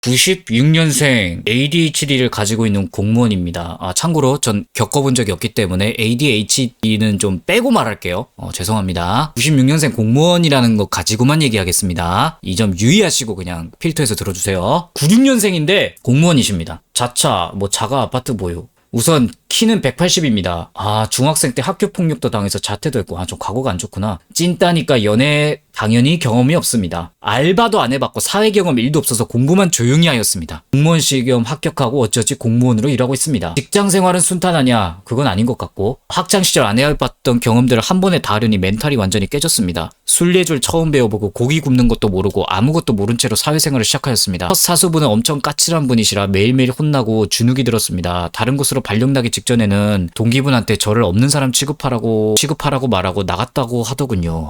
96년생 ADHD를 가지고 있는 공무원입니다. 참고로 전 겪어본 적이 없기 때문에 ADHD는 좀 빼고 말할게요. 죄송합니다. 96년생 공무원이라는 거 가지고만 얘기하겠습니다. 이 점 유의하시고 그냥 필터에서 들어주세요. 96년생인데 공무원이십니다. 자차, 자가 아파트 보유. 우선 키는 180입니다. 중학생 때 학교 폭력도 당해서 자퇴도 했고, 좀 과거가 안 좋구나. 찐따니까 연애 당연히 경험이 없습니다. 알바도 안 해봤고 사회 경험 1도 없어서 공부만 조용히 하였습니다. 공무원 시험 합격하고 어쩌지 공무원으로 일하고 있습니다. 직장 생활은 순탄하냐? 그건 아닌 것 같고, 학창 시절 안 해봤던 경험들을 한 번에 다 하려니 멘탈이 완전히 깨졌습니다. 술래줄 처음 배워보고 고기 굽는 것도 모르고 아무것도 모른 채로 사회생활을 시작하였습니다. 첫 사수분은 엄청 까칠한 분이시라 매일매일 혼나고 주눅이 들었습니다. 다른 곳으로 발령나기 직전에는 동기분한테 저를 없는 사람 취급하라고 말하고 나갔다고 하더군요.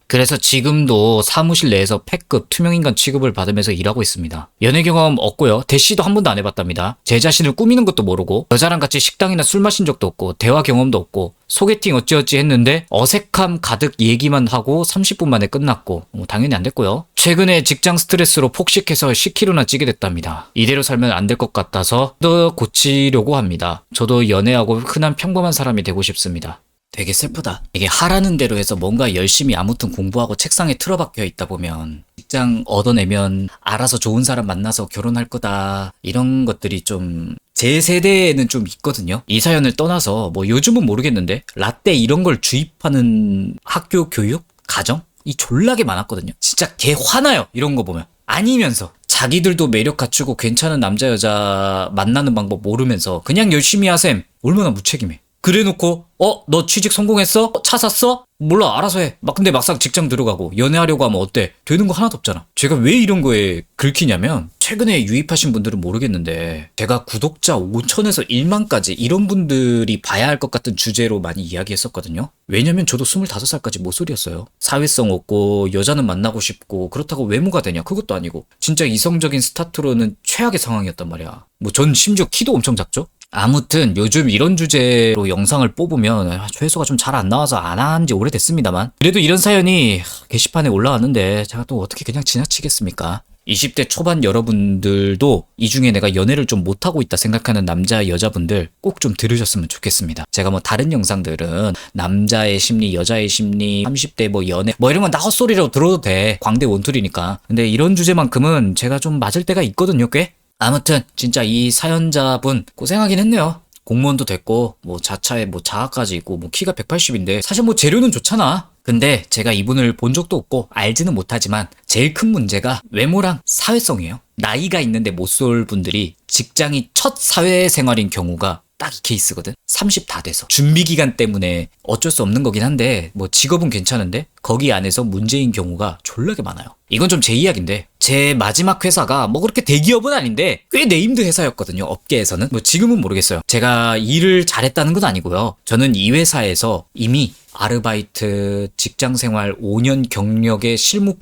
그래서 지금도 사무실 내에서 패급 투명인간 취급을 받으면서 일하고 있습니다. 연애 경험 없고요. 대시도 한 번도 안 해봤답니다. 제 자신을 꾸미는 것도 모르고 여자랑 같이 식당이나 술 마신 적도 없고 대화 경험도 없고 소개팅 어찌어찌 했는데 어색함 가득 얘기만 하고 30분 만에 끝났고 당연히 안 됐고요. 최근에 직장 스트레스로 폭식해서 10kg나 찌게 됐답니다. 이대로 살면 안 될 것 같아서 또 고치려고 합니다. 저도 연애하고 흔한 평범한 사람이 되고 싶습니다. 되게 슬프다. 이게 하라는 대로 해서 뭔가 열심히 아무튼 공부하고 책상에 틀어박혀 있다 보면 직장 얻어내면 알아서 좋은 사람 만나서 결혼할 거다. 이런 것들이 좀 제 세대에는 좀 있거든요. 이 사연을 떠나서 요즘은 모르겠는데 라떼 이런 걸 주입하는 학교 교육? 가정이 졸라게 많았거든요. 진짜 개 화나요. 이런 거 보면. 아니면서 자기들도 매력 갖추고 괜찮은 남자 여자 만나는 방법 모르면서 그냥 열심히 하셈. 얼마나 무책임해. 그래놓고 너 취직 성공했어? 차 샀어? 몰라 알아서 해. 근데 막상 직장 들어가고 연애하려고 하면 어때? 되는 거 하나도 없잖아. 제가 왜 이런 거에 긁히냐면 최근에 유입하신 분들은 모르겠는데 제가 구독자 5천에서 1만까지 이런 분들이 봐야 할 것 같은 주제로 많이 이야기했었거든요. 왜냐면 저도 25살까지 모쏠이었어요. 사회성 없고 여자는 만나고 싶고 그렇다고 외모가 되냐? 그것도 아니고 진짜 이성적인 스타트로는 최악의 상황이었단 말이야. 전 심지어 키도 엄청 작죠? 아무튼 요즘 이런 주제로 영상을 뽑으면 조회수가 좀 잘 안 나와서 안 한 지 오래됐습니다만 그래도 이런 사연이 게시판에 올라왔는데 제가 또 어떻게 그냥 지나치겠습니까? 20대 초반 여러분들도 이 중에 내가 연애를 좀 못하고 있다 생각하는 남자 여자분들 꼭 좀 들으셨으면 좋겠습니다. 제가 다른 영상들은 남자의 심리 여자의 심리 30대 연애 이런 건 다 헛소리로 들어도 돼. 광대 원툴이니까. 근데 이런 주제만큼은 제가 좀 맞을 때가 있거든요 꽤. 아무튼 진짜 이 사연자분 고생하긴 했네요. 공무원도 됐고 자차에 자아까지 있고 키가 180인데 사실 재료는 좋잖아. 근데 제가 이분을 본 적도 없고 알지는 못하지만 제일 큰 문제가 외모랑 사회성이에요. 나이가 있는데 못 쏠 분들이 직장이 첫 사회생활인 경우가 딱 이 케이스거든. 30 다 돼서 준비 기간 때문에 어쩔 수 없는 거긴 한데 직업은 괜찮은데 거기 안에서 문제인 경우가 졸라게 많아요. 이건 좀 제 이야기인데 제 마지막 회사가 그렇게 대기업은 아닌데 꽤 네임드 회사였거든요. 업계에서는. 지금은 모르겠어요. 제가 일을 잘했다는 건 아니고요. 저는 이 회사에서 이미 아르바이트, 직장생활 5년 경력의 실무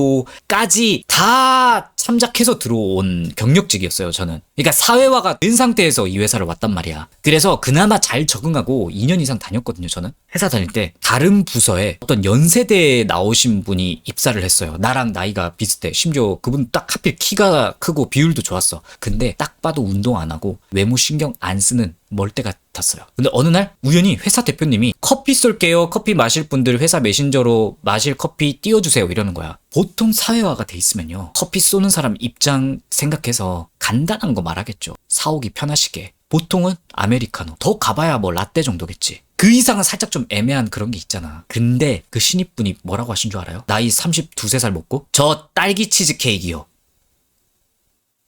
포트폴리오까지 다 참작해서 들어온 경력직이었어요, 저는. 그러니까 사회화가 된 상태에서 이 회사를 왔단 말이야. 그래서 그나마 잘 적응하고 2년 이상 다녔거든요, 저는. 회사 다닐 때 다른 부서에 어떤 연세대에 나오신 분이 입사를 했어요. 나랑 나이가 비슷해. 심지어 그분 딱 하필 키가 크고 비율도 좋았어. 근데 딱 봐도 운동 안 하고 외모 신경 안 쓰는 멀대 같았어요. 근데 어느 날 우연히 회사 대표님이 커피 쏠게요. 커피 마실 분들 회사 메신저로 마실 커피 띄워주세요. 이러는 거야. 보통 사회화가 돼 있으면요. 커피 쏘는 사람 입장 생각해서 간단한 거 말하겠죠. 사오기 편하시게. 보통은 아메리카노. 더 가봐야 라떼 정도겠지. 그 이상은 살짝 좀 애매한 그런 게 있잖아. 근데 그 신입분이 뭐라고 하신 줄 알아요? 나이 32~3살 먹고 저 딸기 치즈케이크요.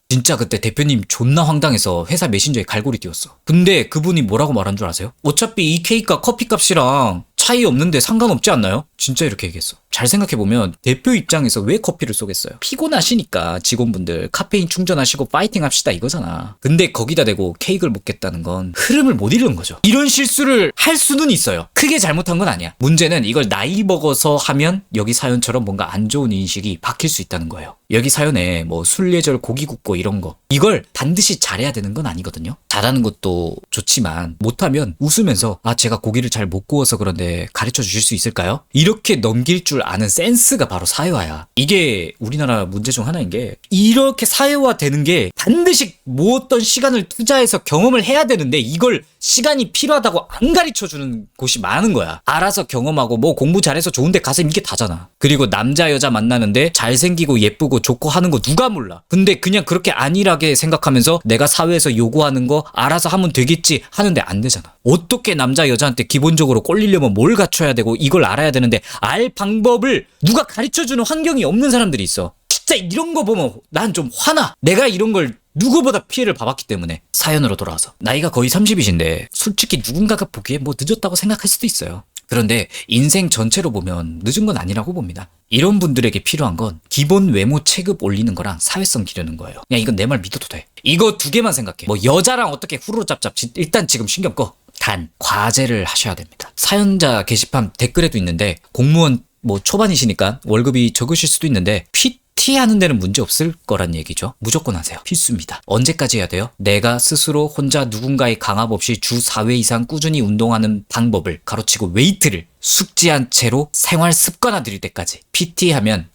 진짜 그때 대표님 존나 황당해서 회사 메신저에 갈고리 띄웠어. 근데 그분이 뭐라고 말한 줄 아세요? 어차피 이 케이크가 커피값이랑 차이 없는데 상관없지 않나요? 진짜 이렇게 얘기했어. 잘 생각해보면 대표 입장에서 왜 커피를 쏘겠어요? 피곤하시니까 직원분들 카페인 충전하시고 파이팅 합시다 이거잖아. 근데 거기다 대고 케이크를 먹겠다는 건 흐름을 못 잃는 거죠. 이런 실수를 할 수는 있어요. 크게 잘못한 건 아니야. 문제는 이걸 나이 먹어서 하면 여기 사연처럼 뭔가 안 좋은 인식이 박힐 수 있다는 거예요. 여기 사연에 술예절 고기 굽고 이런 거 이걸 반드시 잘해야 되는 건 아니거든요. 잘하는 것도 좋지만 못하면 웃으면서 제가 고기를 잘 못 구워서 그런데 가르쳐 주실 수 있을까요? 이렇게 넘길 줄 아는 센스가 바로 사회화야. 이게 우리나라 문제 중 하나인 게 이렇게 사회화 되는 게 반드시 뭐 어떤 시간을 투자해서 경험을 해야 되는데 이걸 시간이 필요하다고 안 가르쳐 주는 곳이 많은 거야. 알아서 경험하고 뭐 공부 잘해서 좋은데 가서 이게 다잖아. 그리고 남자 여자 만나는데 잘생기고 예쁘고 좋고 하는 거 누가 몰라. 근데 그냥 그렇게 안일하게 생각하면서 내가 사회에서 요구하는 거 알아서 하면 되겠지 하는데 안 되잖아. 어떻게 남자 여자한테 기본적으로 꼴리려면 뭘 갖춰야 되고 이걸 알아야 되는데 알 방법을 누가 가르쳐 주는 환경이 없는 사람들이 있어. 진짜 이런 거 보면 난 좀 화나. 내가 이런 걸 누구보다 피해를 봐봤기 때문에. 사연으로 돌아와서 나이가 거의 30이신데 솔직히 누군가가 보기에 뭐 늦었다고 생각할 수도 있어요. 그런데 인생 전체로 보면 늦은 건 아니라고 봅니다. 이런 분들에게 필요한 건 기본 외모 체급 올리는 거랑 사회성 기르는 거예요. 그냥 이건 내 말 믿어도 돼. 이거 두 개만 생각해. 뭐 여자랑 어떻게 후루룩짭짭 일단 지금 신경 꺼. 단 과제를 하셔야 됩니다. 사연자 게시판 댓글에도 있는데 공무원 뭐 초반이시니까 월급이 적으실 수도 있는데 PT 하는 데는 문제 없을 거란 얘기죠. 무조건 하세요. 필수입니다. 언제까지 해야 돼요? 내가 스스로 혼자 누군가의 강압 없이 주 4회 이상 꾸준히 운동하는 방법을 가로치고 웨이트를 숙지한 채로 생활 습관화 들일 때까지. PT 하면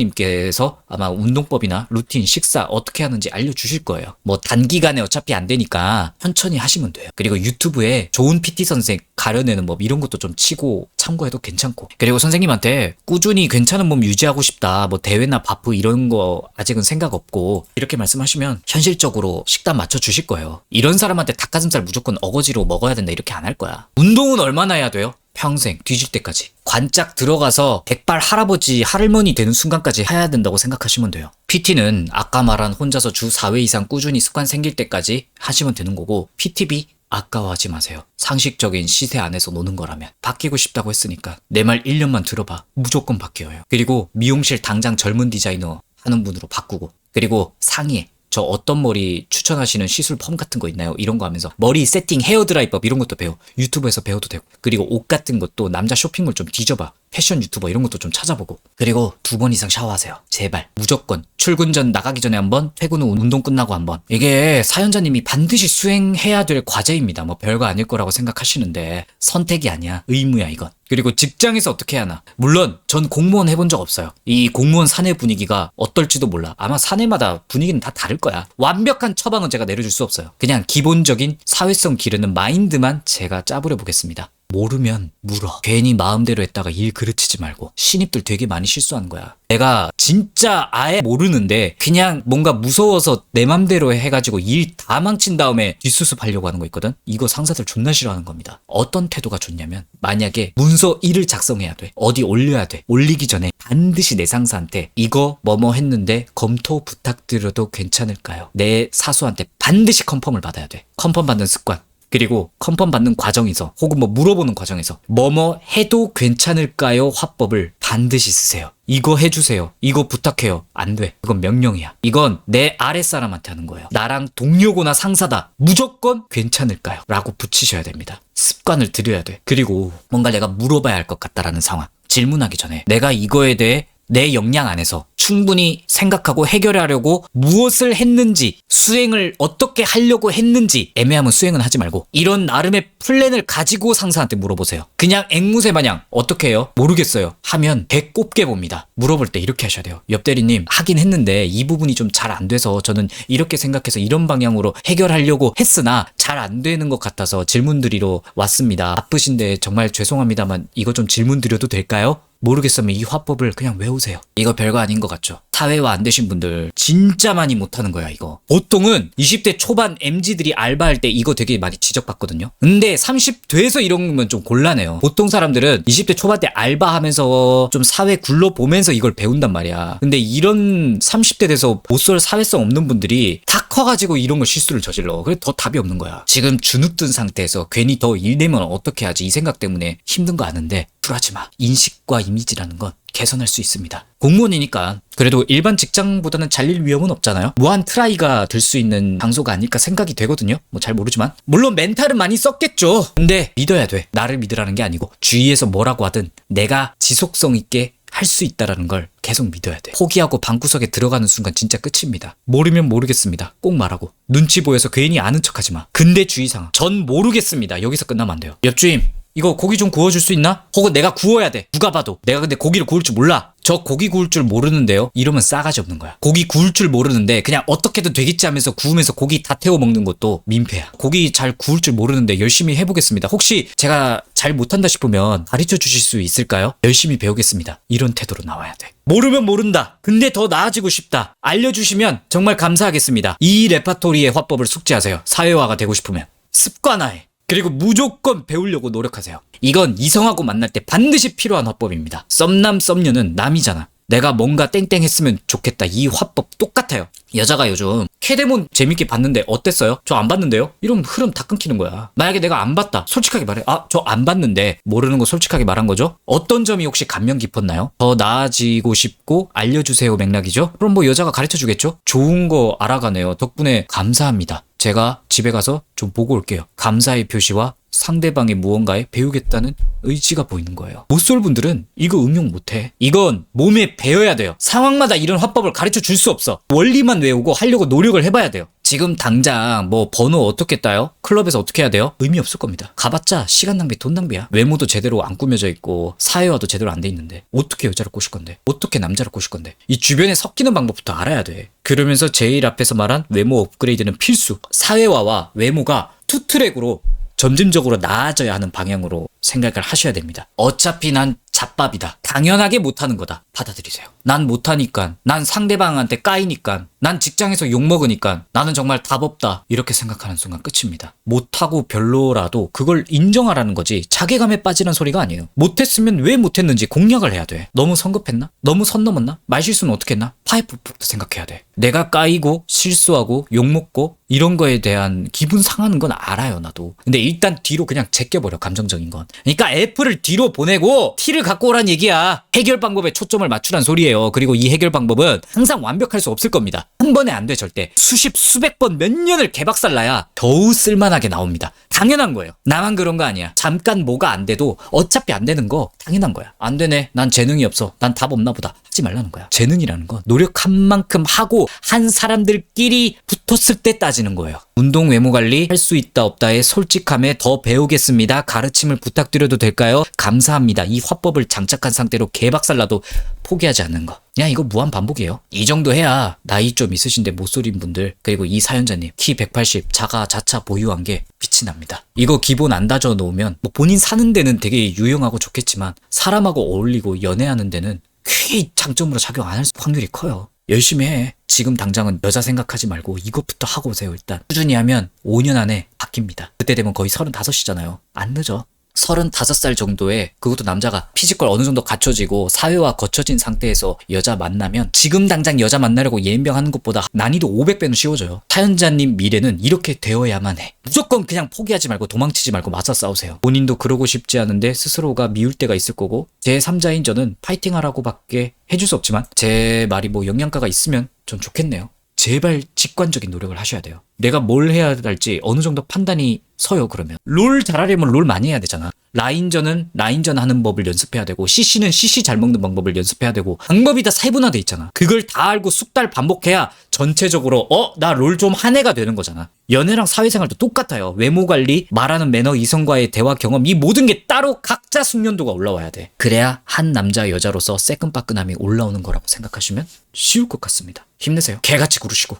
선생님께서 아마 운동법이나 루틴, 식사 어떻게 하는지 알려주실 거예요. 뭐 단기간에 어차피 안 되니까 천천히 하시면 돼요. 그리고 유튜브에 좋은 PT 선생 가려내는 법 이런 것도 좀 치고 참고해도 괜찮고. 그리고 선생님한테 꾸준히 괜찮은 몸 유지하고 싶다. 뭐 대회나 바프 이런 거 아직은 생각 없고 이렇게 말씀하시면 현실적으로 식단 맞춰주실 거예요. 이런 사람한테 닭가슴살 무조건 어거지로 먹어야 된다 이렇게 안 할 거야. 운동은 얼마나 해야 돼요? 평생 뒤질 때까지. 관짝 들어가서 백발 할아버지 할머니 되는 순간까지 해야 된다고 생각하시면 돼요. PT는 아까 말한 혼자서 주 4회 이상 꾸준히 습관 생길 때까지 하시면 되는 거고 PT비 아까워하지 마세요. 상식적인 시세 안에서 노는 거라면. 바뀌고 싶다고 했으니까 내 말 1년만 들어봐. 무조건 바뀌어요. 그리고 미용실 당장 젊은 디자이너 하는 분으로 바꾸고 그리고 상의에 저 어떤 머리 추천하시는 시술 펌 같은 거 있나요? 이런 거 하면서 머리 세팅 헤어드라이법 이런 것도 배워. 유튜브에서 배워도 되고. 그리고 옷 같은 것도 남자 쇼핑몰 좀 뒤져봐. 패션 유튜버 이런 것도 좀 찾아보고. 그리고 2번 이상 샤워하세요. 제발. 무조건. 출근 전 나가기 전에 한 번, 퇴근 후 운동 끝나고 한 번. 이게 사연자님이 반드시 수행해야 될 과제입니다. 뭐 별거 아닐 거라고 생각하시는데 선택이 아니야. 의무야 이건. 그리고 직장에서 어떻게 하나. 물론 전 공무원 해본 적 없어요. 이 공무원 사내 분위기가 어떨지도 몰라. 아마 사내마다 분위기는 다 다를 거야. 완벽한 처방은 제가 내려줄 수 없어요. 그냥 기본적인 사회성 기르는 마인드만 제가 짜부려 보겠습니다. 모르면 물어. 괜히 마음대로 했다가 일 그르치지 말고. 신입들 되게 많이 실수하는 거야. 내가 진짜 아예 모르는데 그냥 뭔가 무서워서 내 맘대로 해가지고 일 다 망친 다음에 뒷수습 하려고 하는 거 있거든? 이거 상사들 존나 싫어하는 겁니다. 어떤 태도가 좋냐면 만약에 문서 1을 작성해야 돼. 어디 올려야 돼. 올리기 전에 반드시 내 상사한테 이거 뭐뭐 했는데 검토 부탁드려도 괜찮을까요? 내 사수한테 반드시 컨펌을 받아야 돼. 컨펌 받는 습관. 그리고 컨펌 받는 과정에서 혹은 뭐 물어보는 과정에서 뭐뭐 해도 괜찮을까요? 화법을 반드시 쓰세요. 이거 해주세요. 이거 부탁해요. 안 돼. 이건 명령이야. 이건 내 아랫사람한테 하는 거예요. 나랑 동료거나 상사다. 무조건 괜찮을까요? 라고 붙이셔야 됩니다. 습관을 들여야 돼. 그리고 뭔가 내가 물어봐야 할 것 같다라는 상황. 질문하기 전에 내가 이거에 대해 내 역량 안에서 충분히 생각하고 해결하려고 무엇을 했는지, 수행을 어떻게 하려고 했는지, 애매하면 수행은 하지 말고 이런 나름의 플랜을 가지고 상사한테 물어보세요. 그냥 앵무새 마냥 어떻게 해요? 모르겠어요 하면 배꼽게 봅니다. 물어볼 때 이렇게 하셔야 돼요. 옆 대리님 하긴 했는데 이 부분이 좀 잘 안 돼서 저는 이렇게 생각해서 이런 방향으로 해결하려고 했으나 잘 안 되는 것 같아서 질문 드리러 왔습니다. 바쁘신데 정말 죄송합니다만 이거 좀 질문 드려도 될까요? 모르겠으면 이 화법을 그냥 외우세요. 이거 별거 아닌 것 같죠? 사회화 안 되신 분들 진짜 많이 못하는 거야 이거. 보통은 20대 초반 MZ들이 알바할 때 이거 되게 많이 지적받거든요. 근데 30 돼서 이런 거면 좀 곤란해요. 보통 사람들은 20대 초반 때 알바하면서 좀 사회 굴러보면서 이걸 배운단 말이야. 근데 이런 30대 돼서 못쏠 사회성 없는 분들이 다 커가지고 이런 걸 실수를 저질러. 그래 더 답이 없는 거야. 지금 주눅 든 상태에서 괜히 더 일 내면 어떻게 하지 이 생각 때문에 힘든 거 아는데 쿨하지 마. 인식과 이미지라는 건 개선할 수 있습니다. 공무원이니까 그래도 일반 직장보다는 잘릴 위험은 없잖아요. 무한 트라이가 될 수 있는 장소가 아닐까 생각이 되거든요. 뭐 잘 모르지만 물론 멘탈은 많이 썼겠죠. 근데 믿어야 돼. 나를 믿으라는 게 아니고 주위에서 뭐라고 하든 내가 지속성 있게 할 수 있다라는 걸 계속 믿어야 돼. 포기하고 방구석에 들어가는 순간 진짜 끝입니다. 모르면 모르겠습니다. 꼭 말하고. 눈치 보여서 괜히 아는 척하지 마. 근데 주의사항. 전 모르겠습니다. 여기서 끝나면 안 돼요. 옆주임, 이거 고기 좀 구워줄 수 있나? 혹은 내가 구워야 돼. 누가 봐도. 내가 근데 고기를 구울 줄 몰라. 저 고기 구울 줄 모르는데요. 이러면 싸가지 없는 거야. 고기 구울 줄 모르는데 그냥 어떻게든 되겠지 하면서 구우면서 고기 다 태워 먹는 것도 민폐야. 고기 잘 구울 줄 모르는데 열심히 해보겠습니다. 혹시 제가 잘 못한다 싶으면 가르쳐 주실 수 있을까요? 열심히 배우겠습니다. 이런 태도로 나와야 돼. 모르면 모른다. 근데 더 나아지고 싶다. 알려주시면 정말 감사하겠습니다. 이 레파토리의 화법을 숙지하세요. 사회화가 되고 싶으면. 습관화해. 그리고 무조건 배우려고 노력하세요. 이건 이성하고 만날 때 반드시 필요한 화법입니다. 썸남 썸녀는 남이잖아. 내가 뭔가 땡땡 했으면 좋겠다. 이 화법 똑같아요. 여자가 요즘 캐데몬 재밌게 봤는데 어땠어요? 저 안 봤는데요? 이러면 흐름 다 끊기는 거야. 만약에 내가 안 봤다. 솔직하게 말해. 저 안 봤는데. 모르는 거 솔직하게 말한 거죠? 어떤 점이 혹시 감명 깊었나요? 더 나아지고 싶고 알려주세요 맥락이죠? 그럼 뭐 여자가 가르쳐 주겠죠? 좋은 거 알아가네요. 덕분에 감사합니다. 제가 집에 가서 좀 보고 올게요. 감사의 표시와 상대방의 무언가에 배우겠다는 의지가 보이는 거예요. 못쏠 분들은 이거 응용 못해. 이건 몸에 배어야 돼요. 상황마다 이런 화법을 가르쳐 줄 수 없어. 원리만 외우고 하려고 노력을 해봐야 돼요. 지금 당장 뭐 번호 어떻게 따요? 클럽에서 어떻게 해야 돼요? 의미 없을 겁니다. 가봤자 시간 낭비, 돈 낭비야. 외모도 제대로 안 꾸며져 있고 사회화도 제대로 안 돼 있는데 어떻게 여자를 꼬실 건데? 어떻게 남자를 꼬실 건데? 이 주변에 섞이는 방법부터 알아야 돼. 그러면서 제일 앞에서 말한 외모 업그레이드는 필수. 사회화와 외모가 투트랙으로 점진적으로 나아져야 하는 방향으로 생각을 하셔야 됩니다. 어차피 난 잡밥이다. 당연하게 못하는 거다. 받아들이세요. 난 못하니까, 난 상대방한테 까이니까, 난 직장에서 욕먹으니까, 나는 정말 답 없다. 이렇게 생각하는 순간 끝입니다. 못하고 별로라도 그걸 인정하라는 거지 자괴감에 빠지는 소리가 아니에요. 못했으면 왜 못했는지 공략을 해야 돼. 너무 성급했나? 너무 선 넘었나? 말실수는 어떻게 했나? 파이프부터 생각해야 돼. 내가 까이고 실수하고 욕먹고 이런 거에 대한 기분 상하는 건 알아요, 나도. 근데 일단 뒤로 그냥 제껴버려, 감정적인 건. 그러니까 F를 뒤로 보내고 T를 갖고 오란 얘기야. 해결 방법에 초점을 맞추란 소리예요. 그리고 이 해결 방법은 항상 완벽할 수 없을 겁니다. 한 번에 안 돼, 절대. 수십, 수백 번, 몇 년을 개박살나야 겨우 쓸만하게 나옵니다. 당연한 거예요. 나만 그런 거 아니야. 잠깐 뭐가 안 돼도 어차피 안 되는 거 당연한 거야. 안 되네. 난 재능이 없어. 난 답 없나 보다. 하지 말라는 거야. 재능이라는 건 노력한 만큼 하고 한 사람들끼리 붙었을 때 따지는 거예요. 운동 외모 관리 할 수 있다 없다의 솔직함에 더 배우겠습니다. 가르침을 부탁드려도 될까요? 감사합니다. 이 화법을 장착한 상태로 개박살나도 포기하지 않는 거. 그냥 이거 무한 반복이에요. 이 정도 해야 나이 좀 있으신데 못소린 분들, 그리고 이 사연자님 키 180 자가 자차 보유한 게 빛이 납니다. 이거 기본 안 다져 놓으면 뭐 본인 사는 데는 되게 유용하고 좋겠지만 사람하고 어울리고 연애하는 데는 꽤 장점으로 작용 안 할 확률이 커요. 열심히 해. 지금 당장은 여자 생각하지 말고 이것부터 하고 오세요. 일단 꾸준히 하면 5년 안에 바뀝니다. 그때 되면 거의 35이잖아요. 안 늦어. 35살 정도에, 그것도 남자가 피지컬 어느 정도 갖춰지고 사회화 거쳐진 상태에서 여자 만나면 지금 당장 여자 만나려고 예민병하는 것보다 난이도 500배는 쉬워져요. 사연자님 미래는 이렇게 되어야만 해. 무조건 그냥 포기하지 말고 도망치지 말고 맞서 싸우세요. 본인도 그러고 싶지 않은데 스스로가 미울 때가 있을 거고, 제3자인 저는 파이팅하라고 밖에 해줄 수 없지만 제 말이 뭐 영양가가 있으면 전 좋겠네요. 제발 직관적인 노력을 하셔야 돼요. 내가 뭘 해야 할지 어느 정도 판단이 서요. 그러면 롤 잘하려면 롤 많이 해야 되잖아. 라인전은 라인전 하는 법을 연습해야 되고, CC는 CC 잘 먹는 방법을 연습해야 되고, 방법이 다 세분화돼 있잖아. 그걸 다 알고 숙달 반복해야 전체적으로 나 롤 좀 한 애가 되는 거잖아. 연애랑 사회생활도 똑같아요. 외모 관리, 말하는 매너, 이성과의 대화 경험, 이 모든 게 따로 각자 숙련도가 올라와야 돼. 그래야 한 남자 여자로서 새끈빠끈함이 올라오는 거라고 생각하시면 쉬울 것 같습니다. 힘내세요. 개같이 구르시고.